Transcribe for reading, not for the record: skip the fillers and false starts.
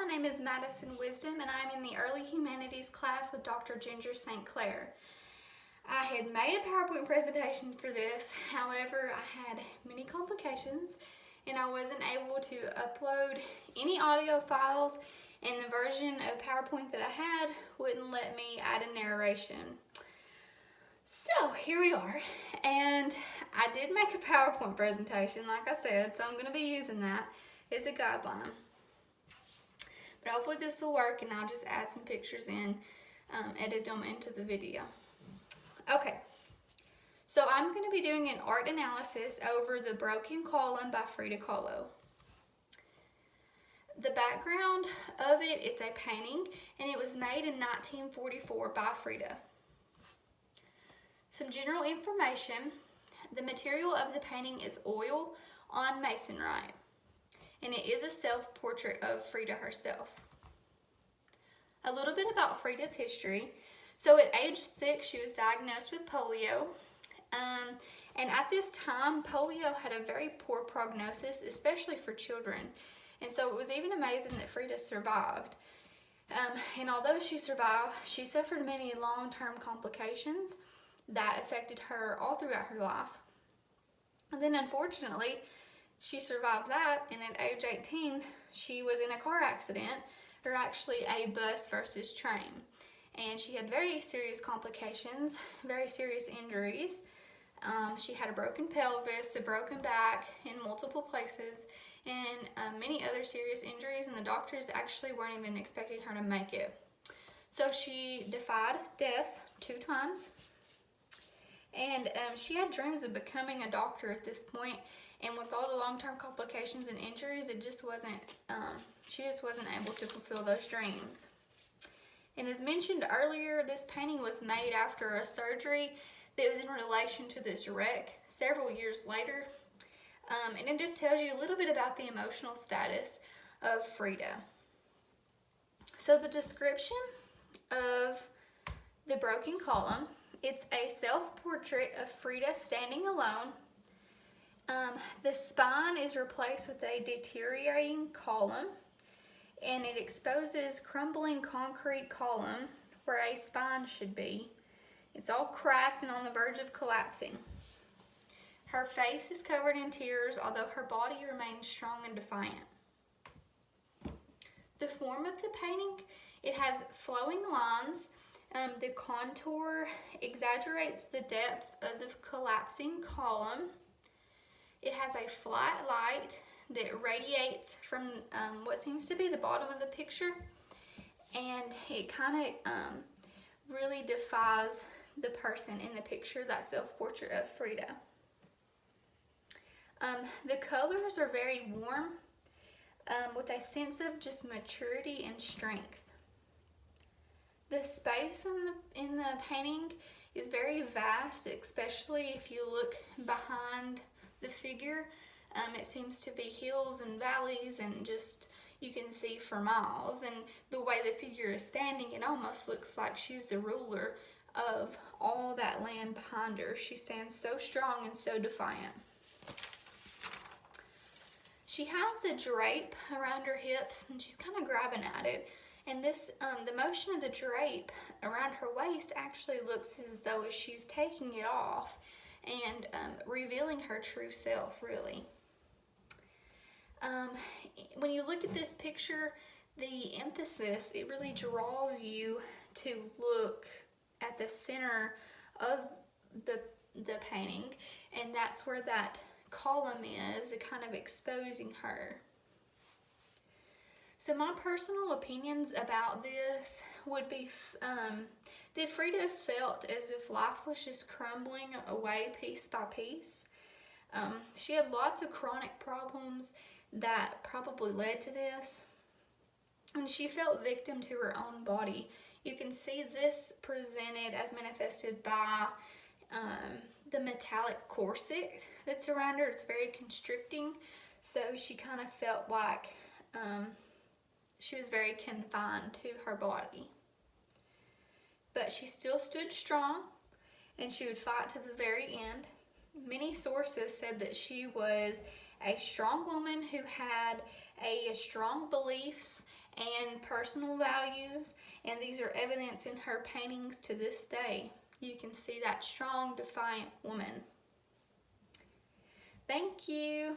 name is Madison Wisdom, and I'm in the Early Humanities class with Dr. Ginger St. Clair. I had made a PowerPoint presentation for this, however, I had many complications and I wasn't able to upload any audio files, and the version of PowerPoint that I had wouldn't let me add a narration. So here we are, and I did make a PowerPoint presentation, like I said, so I'm going to be using that as a guideline. But hopefully this will work, and I'll just add some pictures in, edit them into the video. Okay, so I'm going to be doing an art analysis over The Broken Column by Frida Kahlo. The background of it, it's a painting, and it was made in 1944 by Frida. Some general information: the material of the painting is oil on masonite, and it is a self-portrait of Frida herself. A little bit about Frida's history. So at age 6, she was diagnosed with polio, and at this time, polio had a very poor prognosis, especially for children, and so it was even amazing that Frida survived. And although she survived, she suffered many long-term complications that affected her all throughout her life. And then unfortunately, she survived that, and at age 18, she was in a car accident, or actually a bus versus train. And she had very serious complications, very serious injuries. She had a broken pelvis, a broken back in multiple places, and many other serious injuries, and the doctors actually weren't even expecting her to make it. So she defied death 2 times, and she had dreams of becoming a doctor at this point, and with all the long-term complications and injuries, it just wasn't, she just wasn't able to fulfill those dreams. And as mentioned earlier, this painting was made after a surgery that was in relation to this wreck several years later. And it just tells you a little bit about the emotional status of Frida. So the description of The Broken Column: it's a self-portrait of Frida standing alone. The spine is replaced with a deteriorating column, and it exposes crumbling concrete column where a spine should be. It's all cracked and on the verge of collapsing. Her face is covered in tears, although her body remains strong and defiant. The form of the painting: it has flowing lines. The contour exaggerates the depth of the collapsing column. It has a flat light that radiates from what seems to be the bottom of the picture, and it kind of really defies the person in the picture, that self-portrait of Frida. The colors are very warm, with a sense of just maturity and strength. The space in the painting is very vast, especially if you look behind the figure. It seems to be hills and valleys, and just you can see for miles. And the way the figure is standing, it almost looks like she's the ruler of all that land behind her. She stands so strong and so defiant. She has a drape around her hips, and she's kind of grabbing at it. And this, the motion of the drape around her waist actually looks as though she's taking it off and revealing her true self, really. When you look at this picture, the emphasis, it really draws you to look at the center of the painting, and that's where that column is, kind of exposing her. So my personal opinions about this would be that Frida felt as if life was just crumbling away piece by piece. She had lots of chronic problems that probably led to this, and she felt victim to her own body. You can see this presented as manifested by the metallic corset that's around her. It's very constricting, so she kind of felt like she was very confined to her body. But she still stood strong, and she would fight to the very end. Many sources said that she was a strong woman who had a strong beliefs and personal values, and these are evidence in her paintings to this day. You can see that strong, defiant woman. Thank you.